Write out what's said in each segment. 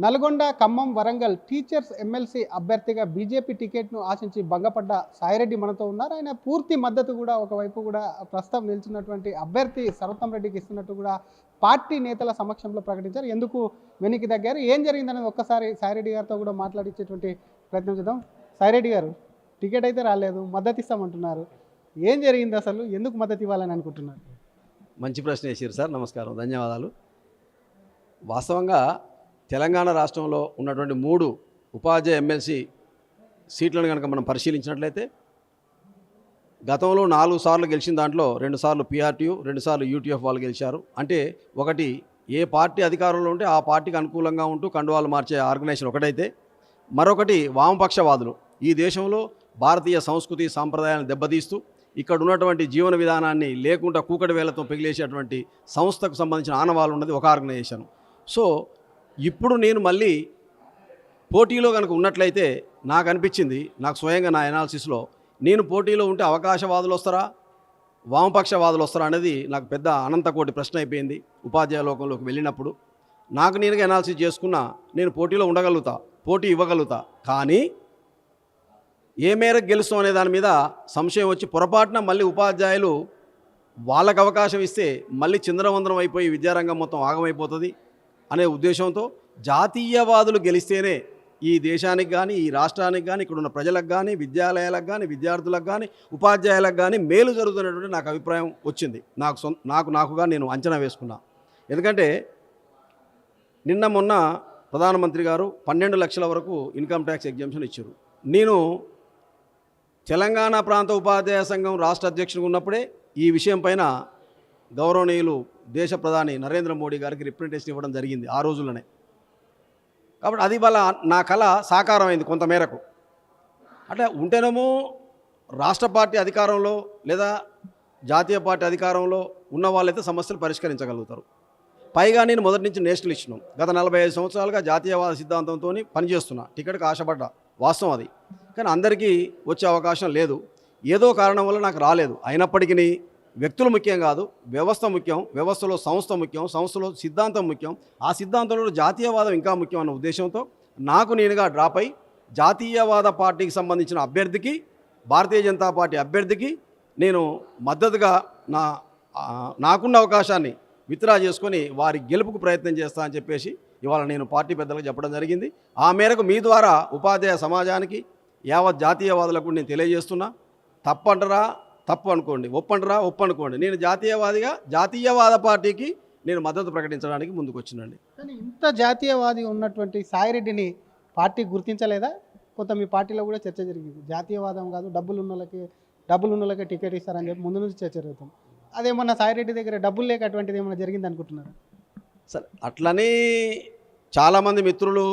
Nalgonda, Khammam, Warangal teachers MLC అభ్యర్థిగా BJP టికెట్ను ఆశించి భంగపడ్డ సాయిరెడ్డి మనతో ఉన్నారు. ఆయన పూర్తి మద్దతు కూడా ఒకవైపు కూడా ప్రస్తుతం నిలిచినటువంటి అభ్యర్థి సర్వోత్తం రెడ్డికి ఇస్తున్నట్టు కూడా పార్టీ నేతల సమక్షంలో ప్రకటించారు. ఎందుకు వెనక్కి తగ్గారు, ఏం జరిగిందనేది ఒక్కసారి సాయిరెడ్డి గారితో కూడా మాట్లాడించేటువంటి ప్రయత్నం చేద్దాం. సాయిరెడ్డి గారు, టికెట్ అయితే రాలేదు, మద్దతు ఇస్తామంటున్నారు. ఏం జరిగింది అసలు, ఎందుకు మద్దతు ఇవ్వాలని అనుకుంటున్నారు? మంచి ప్రశ్న వేసారు సార్. నమస్కారం, ధన్యవాదాలు. వాస్తవంగా తెలంగాణ రాష్ట్రంలో ఉన్నటువంటి 3 ఉపాధ్యాయ ఎమ్మెల్సీ సీట్లను కనుక మనం పరిశీలించినట్లయితే గతంలో 4 సార్లు గెలిచిన దాంట్లో 2 సార్లు పీఆర్టీయూ, 2 సార్లు యూటీఎఫ్ వాళ్ళు గెలిచారు. అంటే ఒకటి ఏ పార్టీ అధికారంలో ఉంటే ఆ పార్టీకి అనుకూలంగా ఉంటూ కండువాలు మార్చే ఆర్గనైజేషన్ ఒకటైతే, మరొకటి వామపక్షవాదులు ఈ దేశంలో భారతీయ సంస్కృతి సాంప్రదాయాలను దెబ్బతీస్తూ ఇక్కడ ఉన్నటువంటి జీవన విధానాన్ని లేకుండా కూకటి వేలతో పెగిలేసేటువంటి సంస్థకు సంబంధించిన ఆనవాళ్ళు ఉన్నది ఒక ఆర్గనైజేషన్. సో ఇప్పుడు నేను మళ్ళీ పోటీలో కనుక ఉన్నట్లయితే నాకు అనిపించింది, నాకు స్వయంగా నా ఎనాలిసిస్లో, నేను పోటీలో ఉంటే అవకాశవాదులు వస్తారా, వామపక్షవాదులు వస్తారా అనేది నాకు పెద్ద అనంతకోటి ప్రశ్న అయిపోయింది. ఉపాధ్యాయ లోకంలోకి వెళ్ళినప్పుడు నాకు నేనుగా ఎనాలిసిస్ చేసుకున్నా, నేను పోటీలో ఉండగలుగుతా, పోటీ ఇవ్వగలుగుతా, కానీ ఏ మేరకు గెలుస్తాం అనే దాని మీద సంశయం వచ్చి పొరపాటున మళ్ళీ ఉపాధ్యాయులు వాళ్ళకు అవకాశం ఇస్తే మళ్ళీ చిందరవందరం అయిపోయి విద్యారంగం మొత్తం ఆగమైపోతుంది అనే ఉద్దేశంతో జాతీయవాదులు గెలిస్తేనే ఈ దేశానికి కానీ, ఈ రాష్ట్రానికి కానీ, ఇక్కడ ఉన్న ప్రజలకు కానీ, విద్యాలయాలకు కానీ, విద్యార్థులకు కానీ, ఉపాధ్యాయులకు కానీ మేలు జరుగుతున్నటువంటి నాకు అభిప్రాయం వచ్చింది. నాకుగా నేను అంచనా వేసుకున్నా. ఎందుకంటే నిన్న మొన్న ప్రధానమంత్రి గారు 12 లక్షల వరకు ఇన్కమ్ ట్యాక్స్ ఎగ్జంప్షన్ ఇచ్చారు. నేను తెలంగాణ ప్రాంత ఉపాధ్యాయ సంఘం రాష్ట్ర అధ్యక్షుడిగా ఉన్నప్పుడే ఈ విషయం పైన గౌరవనీయులు దేశ ప్రధాని నరేంద్ర మోడీ గారికి రిప్రజెంటేషన్ ఇవ్వడం జరిగింది ఆ రోజుల్లోనే. కాబట్టి అది వల్ల నా కళ సాకారమైంది కొంతమేరకు. అంటే ఉంటేనేమో రాష్ట్ర పార్టీ అధికారంలో లేదా జాతీయ పార్టీ అధికారంలో ఉన్న వాళ్ళైతే సమస్యలు పరిష్కరించగలుగుతారు. పైగా నేను మొదటి నుంచి నేషనలిస్టును, గత 45 సంవత్సరాలుగా జాతీయవాద సిద్ధాంతంతో పనిచేస్తున్నా. టికెట్కి ఆశపడ్డా, వాస్తవం అది. కానీ అందరికీ వచ్చే అవకాశం లేదు, ఏదో కారణం వల్ల నాకు రాలేదు. అయినప్పటికీ వ్యక్తులు ముఖ్యం కాదు, వ్యవస్థ ముఖ్యం, వ్యవస్థలో సంస్థ ముఖ్యం, సంస్థలో సిద్ధాంతం ముఖ్యం, ఆ సిద్ధాంతంలో జాతీయవాదం ఇంకా ముఖ్యం అన్న ఉద్దేశంతో నాకు నేనుగా డ్రాప్ అయి జాతీయవాద పార్టీకి సంబంధించిన అభ్యర్థికి, భారతీయ జనతా పార్టీ అభ్యర్థికి నేను మద్దతుగా నాకున్న అవకాశాన్ని విత్డ్రా చేసుకొని వారి గెలుపుకు ప్రయత్నం చేస్తా అని చెప్పేసి ఇవాళ నేను పార్టీ పెద్దలకు చెప్పడం జరిగింది. ఆ మేరకు మీ ద్వారా ఉపాధ్యాయ సమాజానికి, యావత్ జాతీయవాదులకు నేను తెలియజేస్తున్నా. తప్పంటారా తప్పు అనుకోండి, ఒప్పంటారా ఒప్పనుకోండి, నేను జాతీయవాదిగా జాతీయవాద పార్టీకి నేను మద్దతు ప్రకటించడానికి ముందుకు వచ్చినండి. కానీ ఇంత జాతీయవాది ఉన్నటువంటి సాయిరెడ్డిని పార్టీ గుర్తించలేదా? కొంత మీ పార్టీలో కూడా చర్చ జరిగింది, జాతీయవాదం కాదు డబ్బులు ఉన్నోళ్ళకే టికెట్ ఇస్తారని చెప్పి ముందు నుంచి చర్చ జరుగుతుంది. అదేమన్నా సాయిరెడ్డి దగ్గర డబ్బులు లేక అటువంటిది ఏమైనా జరిగింది అనుకుంటున్నారు? సరే, అట్లనే చాలామంది మిత్రులు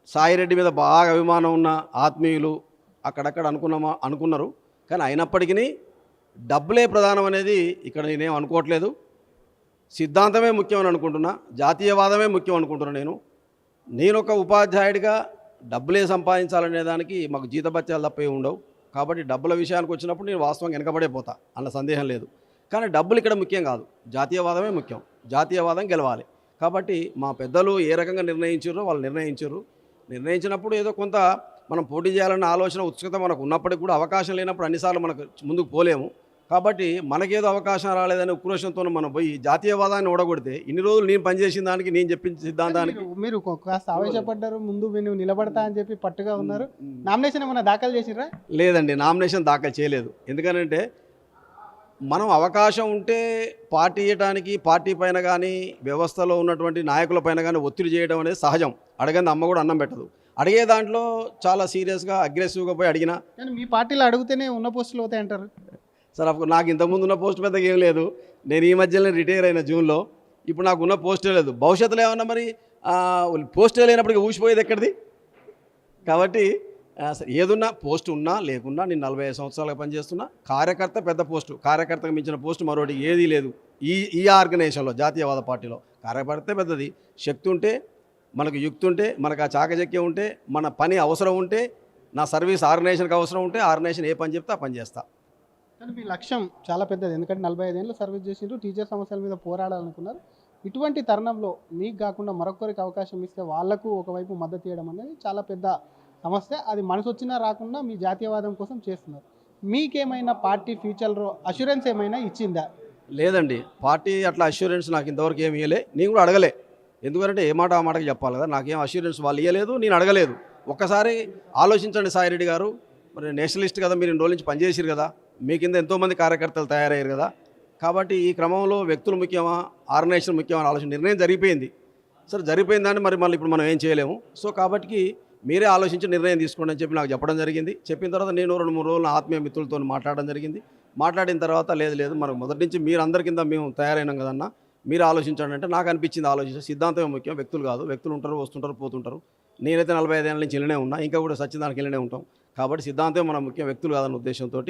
సాయిరెడ్డి మీద బాగా అభిమానం ఉన్న ఆత్మీయులు అక్కడక్కడ అనుకున్నారు. కానీ అయినప్పటికీ డబ్బులే ప్రధానం అనేది ఇక్కడ నేనేం అనుకోవట్లేదు. సిద్ధాంతమే ముఖ్యమని అనుకుంటున్నా, జాతీయవాదమే ముఖ్యం అనుకుంటున్నా. నేను ఒక ఉపాధ్యాయుడిగా డబ్బులే సంపాదించాలనే దానికి మాకు జీతభత్యాలు తప్పే ఉండవు. కాబట్టి డబ్బుల విషయానికి వచ్చినప్పుడు నేను వాస్తవంగా వెనకబడిపోతా అన్న సందేహం లేదు. కానీ డబ్బులు ఇక్కడ ముఖ్యం కాదు, జాతీయవాదమే ముఖ్యం, జాతీయవాదం గెలవాలి. కాబట్టి మా పెద్దలు ఏ రకంగా నిర్ణయించారో వాళ్ళు నిర్ణయించినప్పుడు ఏదో కొంత మనం పోటీ చేయాలన్న ఆలోచన ఉత్సుకత మనకు ఉన్నప్పటికీ కూడా అవకాశం లేనప్పుడు అన్నిసార్లు మనకు ముందుకు పోలేము. కాబట్టి మనకేదో అవకాశం రాలేదనే ఉక్రోషంతో మనం పోయి జాతీయవాదాన్ని ఓడగొడితే ఇన్ని రోజులు నేను పనిచేసిన దానికి, నేను చెప్పిన సిద్ధాంతానికి మీరు కాస్త ఆవేశపడ్డారు, ముందు మీరు నిలబడతా అని చెప్పి పట్టుగా ఉన్నారు. నామినేషన్ ఏమైనా దాఖలు చేసిరా? లేదండి, నామినేషన్ దాఖలు చేయలేదు. ఎందుకనంటే మనం అవకాశం ఉంటే పార్టీ ఇవ్వడానికి, పార్టీ పైన కానీ వ్యవస్థలో ఉన్నటువంటి నాయకుల పైన కానీ ఒత్తిడి చేయడం అనేది సహజం. అడగంది అమ్మ కూడా అన్నం పెట్టదు. అడిగే దాంట్లో చాలా సీరియస్గా అగ్రెసివ్గా పోయి అడిగినా. కానీ మీ పార్టీలో అడిగితేనే ఉన్న పోస్టులు అవుతాయి అంటారు సార్. నాకు ఇంతకుముందు ఉన్న పోస్ట్ పెద్దగా ఏం లేదు. నేను ఈ మధ్యలో రిటైర్ అయిన జూన్లో. ఇప్పుడు నాకు ఉన్న పోస్టే లేదు. భవిష్యత్తులో ఏమన్నా మరి పోస్టే లేనప్పటికీ ఊసిపోయేది ఎక్కడిది? కాబట్టి ఏదున్నా పోస్ట్ ఉన్నా లేకున్నా నేను 45 సంవత్సరాలుగా పనిచేస్తున్నా. కార్యకర్త పెద్ద పోస్టు, కార్యకర్తకు మించిన పోస్టు మరొకటి ఏదీ లేదు ఈ ఆర్గనైజేషన్లో, జాతీయవాద పార్టీలో. కార్యకర్తే పెద్దది. శక్తి ఉంటే, మనకు యుక్తి ఉంటే, మనకు ఆ చాకచక్యం ఉంటే, మన పని అవసరం ఉంటే, నా సర్వీస్ ఆర్గనైజేషన్కి అవసరం ఉంటే ఆర్గనైజేషన్ ఏ పని చెప్తే ఆ పని చేస్తా. కానీ మీ లక్ష్యం చాలా పెద్దది, ఎందుకంటే 45 ఏళ్ళు సర్వీస్ చేసిండ్రు, టీచర్ సమస్యల మీద పోరాడాలనుకున్నారు. ఇటువంటి తరుణంలో మీకు కాకుండా మరొకరికి అవకాశం ఇస్తే వాళ్లకు ఒకవైపు మద్దతు ఇవ్వడం అనేది చాలా పెద్ద సమస్య. అది మనసు వచ్చినా రాకుండా మీ జాతీయవాదం కోసం చేస్తున్నారు. మీకేమైనా పార్టీ ఫ్యూచర్లో అష్యూరెన్స్ ఏమైనా ఇచ్చిందా? లేదండి, పార్టీ అట్లా అష్యూరెన్స్ నాకు ఇంతవరకు ఏమి ఇవ్వలే, నేను కూడా అడగలే. ఎందుకంటే ఏ మాట ఆ మాటకి చెప్పాలి కదా, నాకేం అష్యూరెన్స్ వాళ్ళు ఇవ్వలేదు, నేను అడగలేదు. ఒక్కసారి ఆలోచించండి సాయిరెడ్డి గారు, మరి నేషనలిస్ట్ కదా, మీరు ఇన్ని రోజుల నుంచి పనిచేసారు కదా, మీ కింద ఎంతోమంది కార్యకర్తలు తయారయ్యారు కదా, కాబట్టి ఈ క్రమంలో వ్యక్తులు ముఖ్యమా ఆర్గనైజేషన్ ముఖ్యమా అని ఆలోచన నిర్ణయం జరిగిపోయింది. సరే జరిగిపోయిందని మరి మళ్ళీ ఇప్పుడు మనం ఏం చేయలేము. సో కాబట్టి మీరే ఆలోచించి నిర్ణయం తీసుకోండి అని చెప్పి నాకు చెప్పడం జరిగింది. చెప్పిన తర్వాత నేను 2-3 రోజులు ఆత్మీయ మిత్రులతో మాట్లాడడం జరిగింది. మాట్లాడిన తర్వాత లేదు మనకు మొదటి నుంచి మీరు అందరి కింద మేము తయారైనాం కదన్నా, మీరు ఆలోచించండి అంటే నాకు అనిపించింది ఆలోచించి సిద్ధాంతమే ముఖ్యం, వ్యక్తులు కాదు. వ్యక్తులు ఉంటారు, వస్తుంటారు, పోతుంటారు. నేనైతే 45 ఏళ్ళ నుంచి వెళ్ళనే ఉన్నా, ఇంకా కూడా సత్యదానికి వెళ్ళనే ఉంటాం. కాబట్టి సిద్ధాంతమే మన ముఖ్యం, వ్యక్తులు కాదన్న ఉద్దేశంతో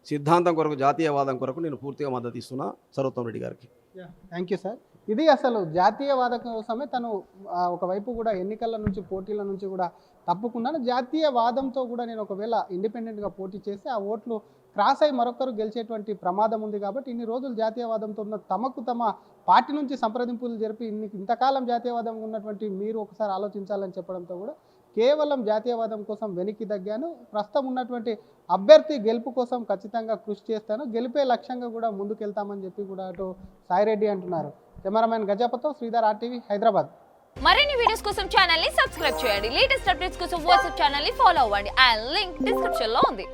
సిద్ధాంతం కొరకు, జాతీయవాదం కొరకు నేను పూర్తిగా మద్దతు ఇస్తున్నా సర్వోత్తమ్ రెడ్డి గారికి. Thank you sir. ఇది అసలు జాతీయవాదం కోసమే తను ఒకవైపు కూడా ఎన్నికల నుంచి పోటీల నుంచి కూడా తప్పుకున్నాను. జాతీయవాదంతో కూడా నేను ఒకవేళ ఇండిపెండెంట్గా పోటీ చేస్తే ఆ ఓట్లు క్రాస్ అయి మరొకరు గెలిచేటువంటి ప్రమాదం ఉంది. కాబట్టి ఇన్ని రోజులు జాతీయవాదంతో ఉన్న తమకు తమ పార్టీ నుంచి సంప్రదింపులు జరిపి ఇంతకాలం జాతీయవాదం ఉన్నటువంటి మీరు ఒకసారి ఆలోచించాలని చెప్పడంతో కూడా కేవలం జాతీయవాదం కోసం వెనక్కి తగ్గాను. ప్రస్తుతం ఉన్నటువంటి అభ్యర్థి గెలుపు కోసం ఖచ్చితంగా కృషి చేస్తాను, గెలిపే లక్ష్యంగా కూడా ముందుకెళ్తామని చెప్పి కూడా అటు సాయిరెడ్డి అంటున్నారు. కెమెరామెన్ గజపతో శ్రీధర్, RTV, హైదరాబాద్. మరిన్ని వీడియోస్ కోసం ఛానల్ ని సబ్స్క్రైబ్ చేయండి. లేటెస్ట్ అప్డేట్స్ కోసం వాట్సాప్ ఛానల్ ని ఫాలో అవ్వండి. ఆ లింక్ డిస్క్రిప్షన్ లో ఉంది.